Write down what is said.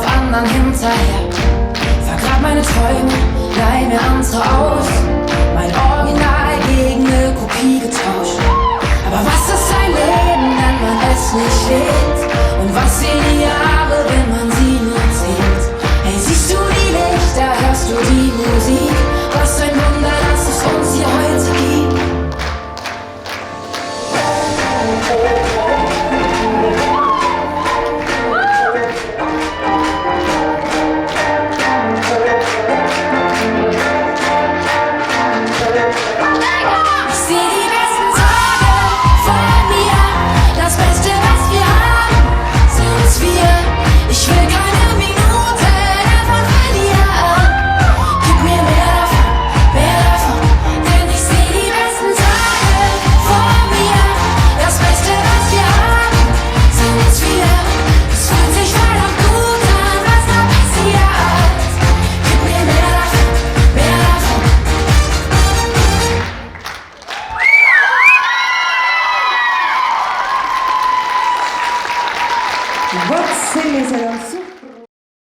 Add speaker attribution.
Speaker 1: auf anderen hinterher. Vergrab meine Träume, leih mir andere aus. Mein Original gegen eine Kopie getauscht. Aber was ist ein Leben, wenn man es nicht lebt? Und was sehen die Jahre, wenn man sie nur zählt? Hey, siehst du die Lichter, hörst du die Musik? Was ein Wunder, dass es uns hier heute gibt.
Speaker 2: Votre scène,